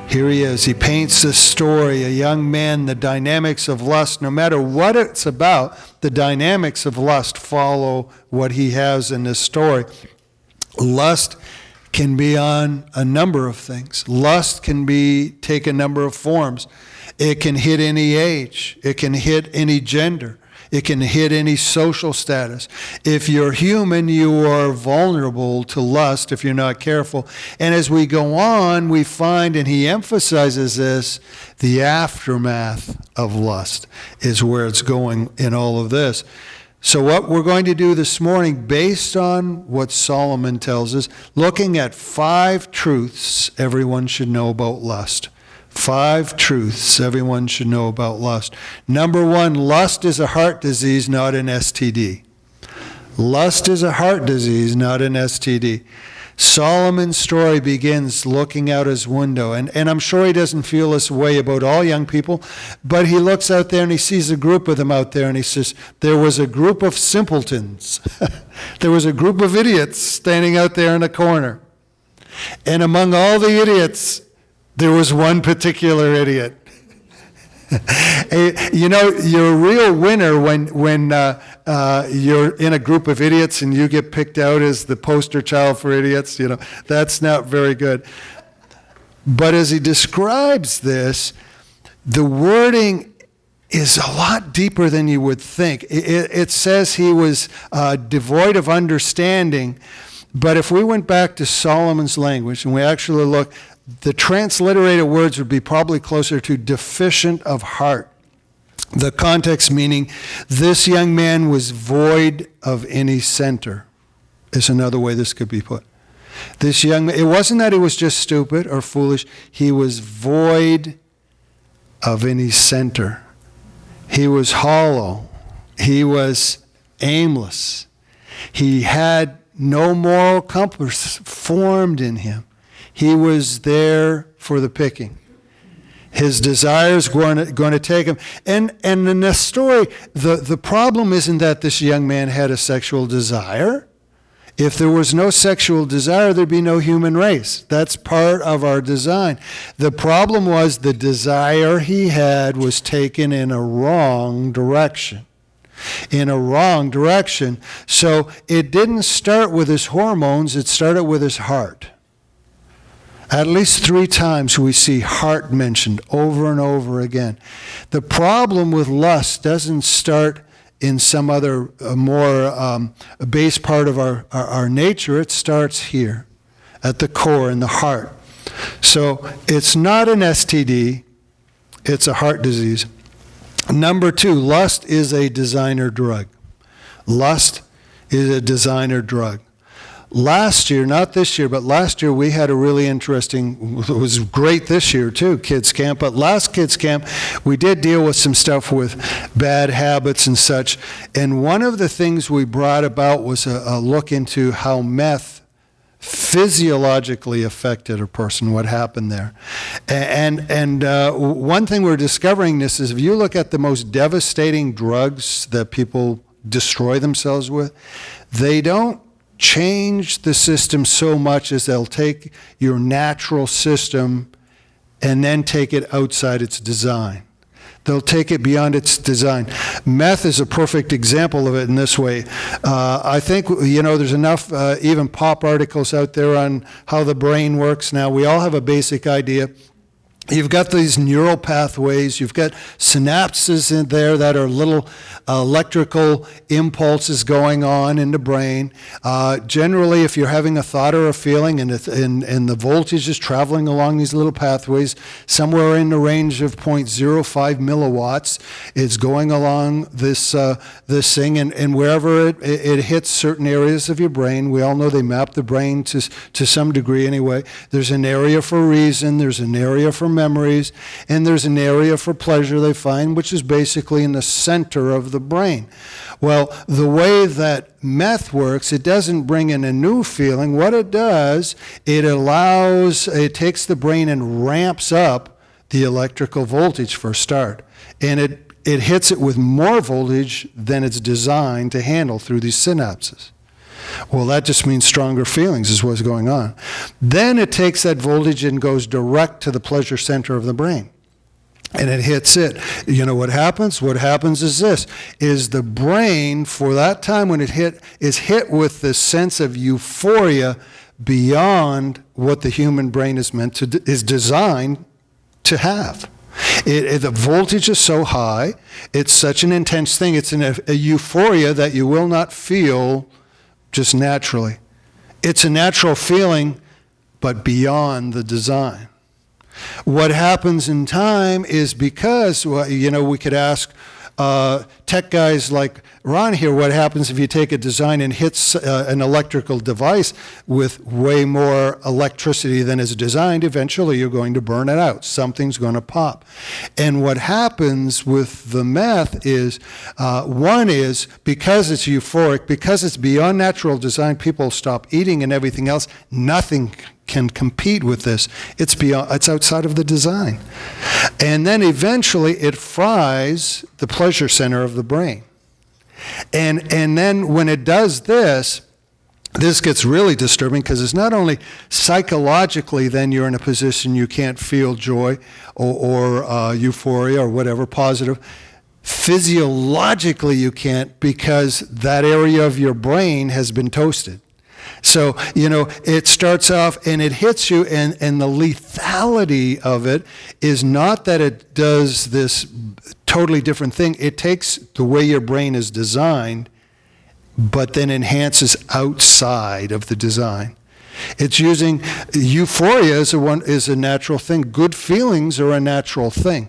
Here he is. He paints this story, a young man, the dynamics of lust. No matter what it's about, the dynamics of lust follow what he has in this story. Lust can be on a number of things. Lust can take a number of forms. It can hit any age. It can hit any gender. It can hit any social status. If you're human, you are vulnerable to lust if you're not careful. And as we go on, we find, and he emphasizes this, the aftermath of lust is where it's going in all of this. So what we're going to do this morning, based on what Solomon tells us, looking at 5 truths everyone should know about lust. 5 truths everyone should know about lust. Number 1, lust is a heart disease, not an STD. Lust is a heart disease, not an STD. Solomon's story begins looking out his window, and I'm sure he doesn't feel this way about all young people, but he looks out there and he sees a group of them out there, and he says, there was a group of simpletons. There was a group of idiots standing out there in a corner. And among all the idiots, there was one particular idiot. You know, you're a real winner when you're in a group of idiots and you get picked out as the poster child for idiots. You know, that's not very good. But as he describes this, the wording is a lot deeper than you would think. It says he was devoid of understanding, but if we went back to Solomon's language and we actually look, the transliterated words would be probably closer to deficient of heart. The context meaning this young man was void of any center is another way this could be put. This young man, it wasn't that he was just stupid or foolish. He was void of any center. He was hollow. He was aimless. He had no moral compass formed in him. He was there for the picking. His desires were going to take him. And in this story, the problem isn't that this young man had a sexual desire. If there was no sexual desire, there'd be no human race. That's part of our design. The problem was the desire he had was taken in a wrong direction. In a wrong direction. So it didn't start with his hormones, it started with his heart. At least 3 times we see heart mentioned over and over again. The problem with lust doesn't start in some other more base part of our nature. It starts here at the core, in the heart. So it's not an STD, it's a heart disease. Number 2, lust is a designer drug. Lust is a designer drug. Last year, not this year, but last year we had a really interesting, it was great this year too, kids camp, but last kids camp we did deal with some stuff with bad habits and such, and one of the things we brought about was a look into how meth physiologically affected a person, what happened there. And one thing we're discovering this is if you look at the most devastating drugs that people destroy themselves with, they don't change the system so much as they'll take your natural system and then take it outside its design. They'll take it beyond its design. Meth is a perfect example of it in this way. I think, there's enough even pop articles out there on how the brain works now. We all have a basic idea. You've got these neural pathways, you've got synapses in there that are little electrical impulses going on in the brain. Generally, if you're having a thought or a feeling and the voltage is traveling along these little pathways, somewhere in the range of 0.05 milliwatts, it's going along this thing, and wherever it hits certain areas of your brain, we all know they map the brain to some degree anyway. There's an area for reason, there's an area for memories, and there's an area for pleasure they find, which is basically in the center of the brain. Well, the way that meth works, it doesn't bring in a new feeling. What it does, it takes the brain and ramps up the electrical voltage for a start. And it hits it with more voltage than it's designed to handle through these synapses. Well, that just means stronger feelings is what's going on. Then it takes that voltage and goes direct to the pleasure center of the brain. And it hits it. You know what happens? What happens is this, is the brain, for that time when it is hit with this sense of euphoria beyond what the human brain is designed to have. The voltage is so high, it's such an intense thing, it's a euphoria that you will not feel just naturally. It's a natural feeling, but beyond the design. What happens in time is because, we could ask tech guys like Ron here, what happens if you take a design and hits an electrical device with way more electricity than is designed? Eventually you're going to burn it out. Something's going to pop. And what happens with the meth is, one is, because it's euphoric, because it's beyond natural design, people stop eating and everything else. Nothing can compete with this. It's outside of the design. And then eventually it fries the pleasure center of the brain. And then when it does this gets really disturbing, because it's not only psychologically then you're in a position you can't feel joy or euphoria or whatever positive. Physiologically you can't, because that area of your brain has been toasted. So, it starts off and it hits you, and the lethality of it is not that it does this totally different thing. It takes the way your brain is designed, but then enhances outside of the design. It's using euphoria is a natural thing. Good feelings are a natural thing.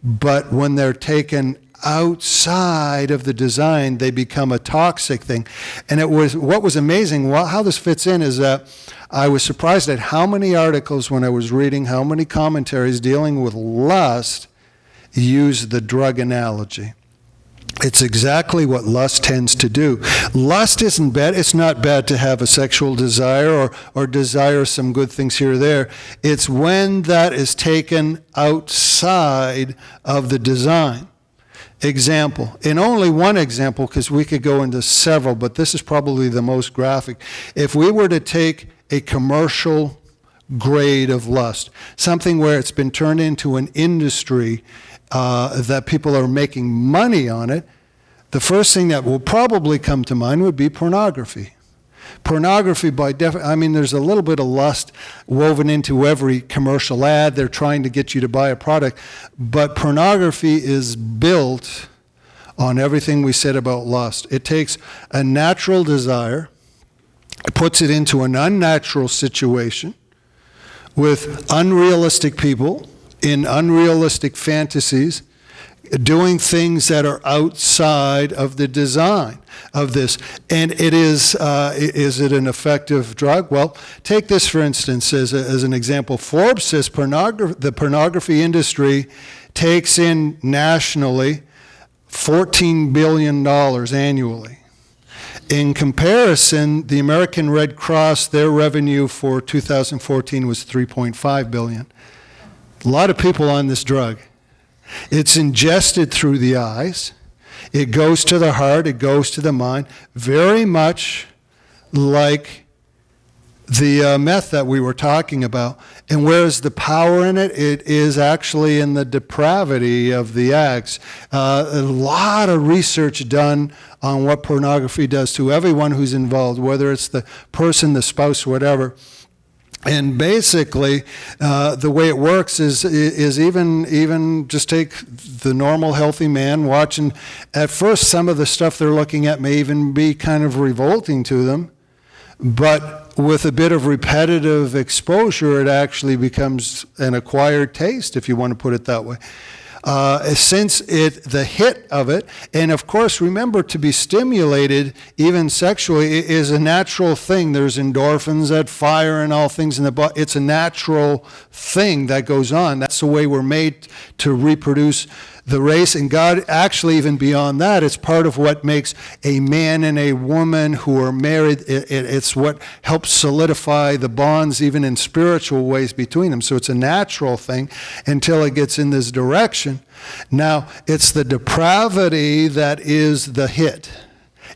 But when they're taken outside of the design, they become a toxic thing. And what was amazing, how this fits in is that I was surprised at how many articles when I was reading, how many commentaries dealing with lust use the drug analogy. It's exactly what lust tends to do. Lust isn't bad. It's not bad to have a sexual desire or desire some good things here or there. It's when that is taken outside of the design. Example, and only one example, because we could go into several, but this is probably the most graphic. If we were to take a commercial grade of lust, something where it's been turned into an industry that people are making money on it, the first thing that will probably come to mind would be pornography. Pornography, there's a little bit of lust woven into every commercial ad. They're trying to get you to buy a product. But pornography is built on everything we said about lust. It takes a natural desire, it puts it into an unnatural situation with unrealistic people in unrealistic fantasies, doing things that are outside of the design of this. And it is it an effective drug? Well, take this for instance as an example. Forbes says the pornography industry takes in nationally $14 billion annually. In comparison, the American Red Cross, their revenue for 2014 was $3.5 billion. A lot of people on this drug. It's ingested through the eyes. It goes to the heart. It goes to the mind. Very much like the meth that we were talking about. And where's the power in it? It is actually in the depravity of the acts. A lot of research done on what pornography does to everyone who's involved, whether it's the person, the spouse, whatever. And basically, the way it works is even just take the normal healthy man watching. At first, some of the stuff they're looking at may even be kind of revolting to them, but with a bit of repetitive exposure, it actually becomes an acquired taste, if you want to put it that way. Since the hit of it, and of course, remember, to be stimulated, even sexually, is a natural thing. There's endorphins that fire and all things in the body. It's a natural thing that goes on. That's the way we're made to reproduce the race. And God, actually, even beyond that, it's part of what makes a man and a woman who are married. It's what helps solidify the bonds, even in spiritual ways, between them. So it's a natural thing until it gets in this direction. Now, it's the depravity that is the hit.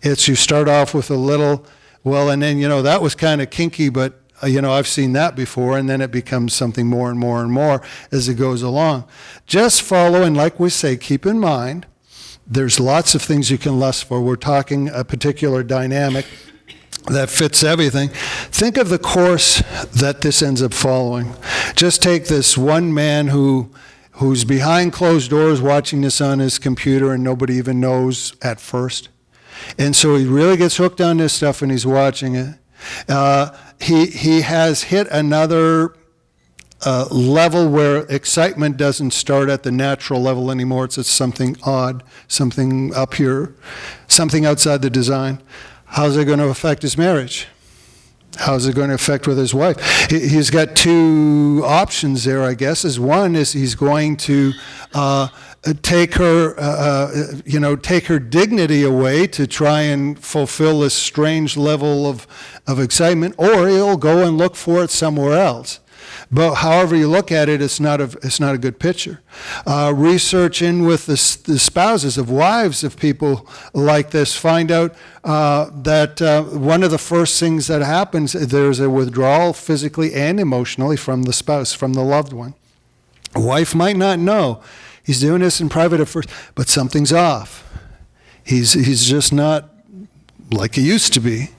It's you start off with a little Well, and then, that was kind of kinky, but, I've seen that before, and then it becomes something more and more and more as it goes along. Just follow, and like we say, keep in mind, there's lots of things you can lust for. We're talking a particular dynamic that fits everything. Think of the course that this ends up following. Just take this one man who's behind closed doors watching this on his computer and nobody even knows at first. And so he really gets hooked on this stuff and he's watching it. He has hit another level where excitement doesn't start at the natural level anymore. It's something odd, something up here, something outside the design. How's it going to affect his marriage? How's it going to affect with his wife? He's got two options there, I guess. One is he's going to take her dignity away to try and fulfill this strange level of excitement, or he'll go and look for it somewhere else. But however you look at it, it's not a good picture. Research in with the spouses of wives of people like this find out that one of the first things that happens, there's a withdrawal physically and emotionally from the spouse, from the loved one. A wife might not know. He's doing this in private at first, but something's off. He's just not like he used to be.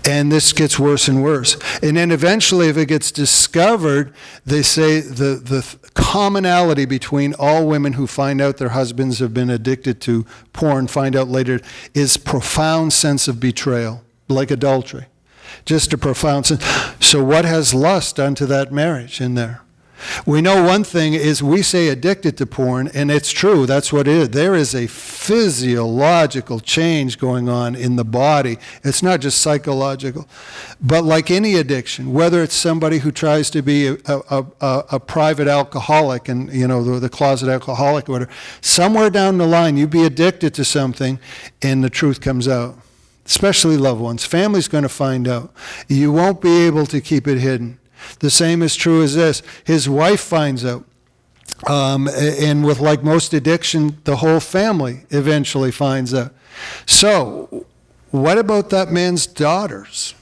And this gets worse and worse. And then eventually, if it gets discovered, they say the commonality between all women who find out their husbands have been addicted to porn, find out later, is profound sense of betrayal, like adultery. Just a profound sense. So what has lust done to that marriage in there? We know one thing is we say addicted to porn, and it's true, that's what it is. There is a physiological change going on in the body. It's not just psychological. But like any addiction, whether it's somebody who tries to be a private alcoholic and, the closet alcoholic or whatever, somewhere down the line you be addicted to something and the truth comes out. Especially loved ones. Family's going to find out. You won't be able to keep it hidden. The same is true as this. His wife finds out. And with like most addiction, the whole family eventually finds out. So, what about that man's daughters?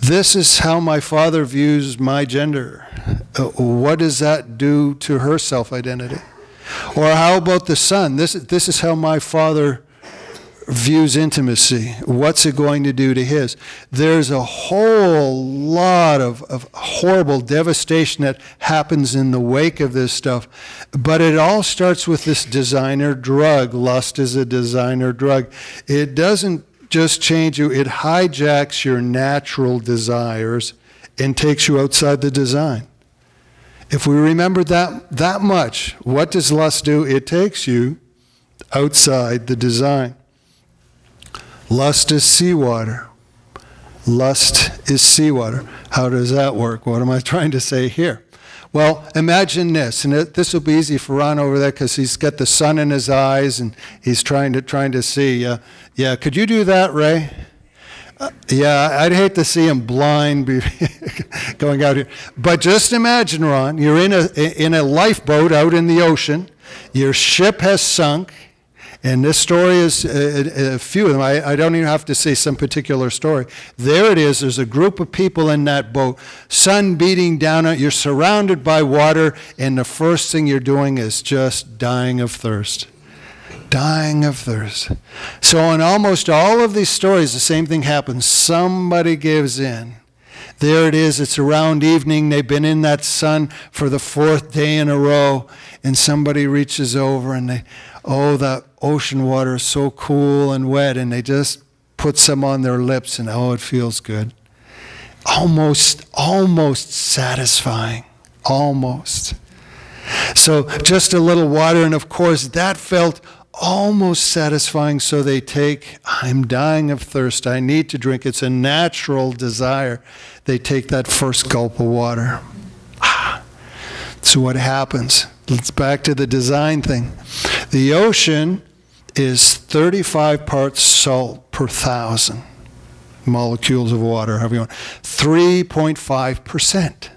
This is how my father views my gender. What does that do to her self-identity? Or how about the son? This is how my father views intimacy. What's it going to do to his? There's a whole lot of horrible devastation that happens in the wake of this stuff. But it all starts with this designer drug. Lust is a designer drug. It doesn't just change you, it hijacks your natural desires and takes you outside the design. If we remember that much, what does lust do? It takes you outside the design. Lust is seawater. Lust is seawater. How does that work? What am I trying to say here? Well, imagine this, and this will be easy for Ron over there because he's got the sun in his eyes and he's trying to see. Yeah, could you do that, Ray? Yeah, I'd hate to see him blind going out here. But just imagine, Ron, you're in a lifeboat out in the ocean. Your ship has sunk. And this story is a few of them. I don't even have to say some particular story. There it is. There's a group of people in that boat, sun beating down on it. You're surrounded by water, and the first thing you're doing is just dying of thirst. Dying of thirst. So in almost all of these stories, the same thing happens. Somebody gives in. There it is. It's around evening. They've been in that sun for the 4th day in a row, and somebody reaches over and that ocean water is so cool and wet, and they just put some on their lips, and it feels good. Almost satisfying. Almost. So just a little water, and of course that felt almost satisfying, so they take, I'm dying of thirst, I need to drink. It's a natural desire. They take that first gulp of water. So what happens? Let's back to the design thing. The ocean is 35 parts salt per 1,000 molecules of water, however you want. 3.5%.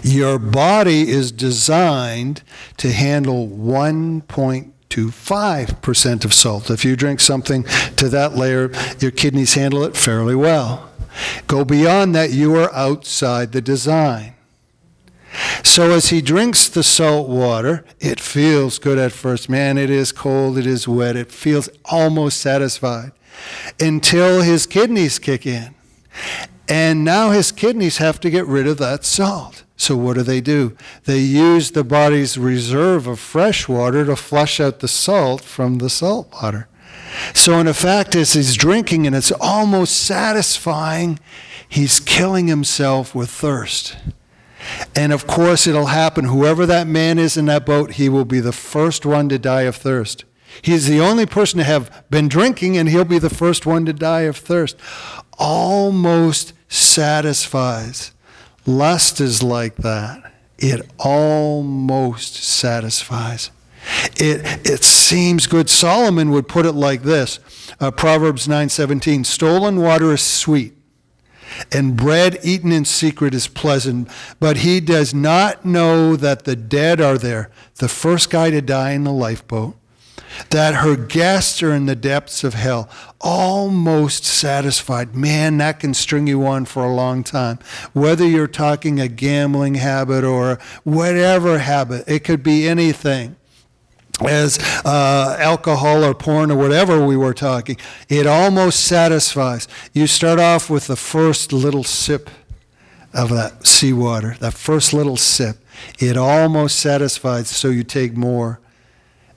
Your body is designed to handle 1.2%. to 5% of salt. If you drink something to that layer, your kidneys handle it fairly well. Go beyond that, you are outside the design. So as he drinks the salt water, it feels good at first. Man, it is cold, it is wet, it feels almost satisfied until his kidneys kick in. And now his kidneys have to get rid of that salt. So what do? They use the body's reserve of fresh water to flush out the salt from the salt water. So in effect, as he's drinking and it's almost satisfying, he's killing himself with thirst. And of course it'll happen. Whoever that man is in that boat, he will be the first one to die of thirst. He's the only person to have been drinking, and he'll be the first one to die of thirst. Almost satisfies. Lust is like that. It almost satisfies. It seems good. Solomon would put it like this. Proverbs 9:17, stolen water is sweet, and bread eaten in secret is pleasant, but he does not know that the dead are there. The first guy to die in the lifeboat, that her guests are in the depths of hell. Almost satisfied. Man, that can string you on for a long time. Whether you're talking a gambling habit or whatever habit, it could be anything. As alcohol or porn or whatever we were talking, it almost satisfies. You start off with the first little sip of that seawater, that first little sip. It almost satisfies, so you take more.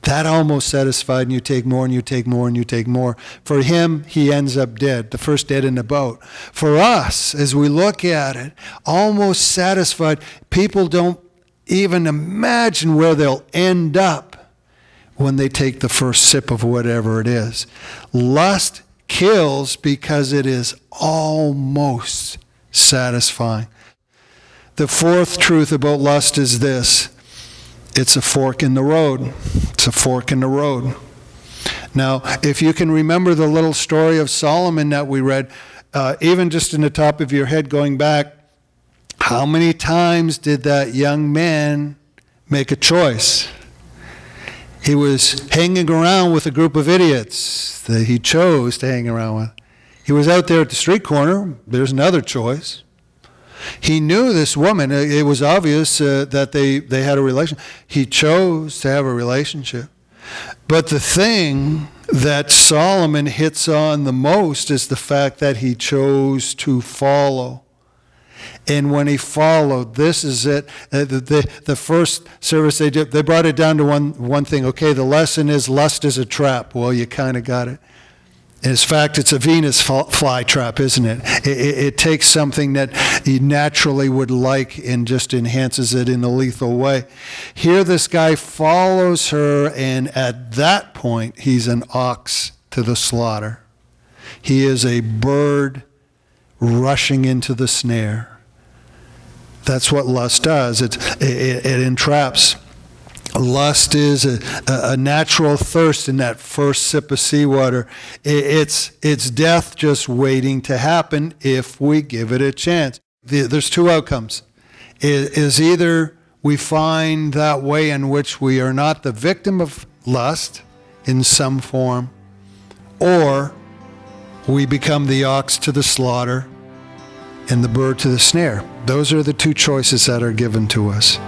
That almost satisfied, and you take more, and you take more, and you take more. For him, he ends up dead, the first dead in the boat. For us, as we look at it, almost satisfied, people don't even imagine where they'll end up when they take the first sip of whatever it is. Lust kills because it is almost satisfying. The fourth truth about lust is this. It's a fork in the road. It's a fork in the road. Now, if you can remember the little story of Solomon that we read, even just in the top of your head going back, how many times did that young man make a choice? He was hanging around with a group of idiots that he chose to hang around with. He was out there at the street corner. There's another choice. He knew this woman. It was obvious that they had a relationship. He chose to have a relationship. But the thing that Solomon hits on the most is the fact that he chose to follow. And when he followed, this is it. The first service they did, they brought it down to one thing. Okay, the lesson is lust is a trap. Well, you kind of got it. In fact, it's a Venus fly trap, isn't it? It takes something that he naturally would like and just enhances it in a lethal way. Here this guy follows her, and at that point, he's an ox to the slaughter. He is a bird rushing into the snare. That's what lust does. It entraps. Lust is a natural thirst in that first sip of seawater. It's death just waiting to happen if we give it a chance. There's two outcomes. Is either we find that way in which we are not the victim of lust in some form, or we become the ox to the slaughter and the bird to the snare. Those are the two choices that are given to us.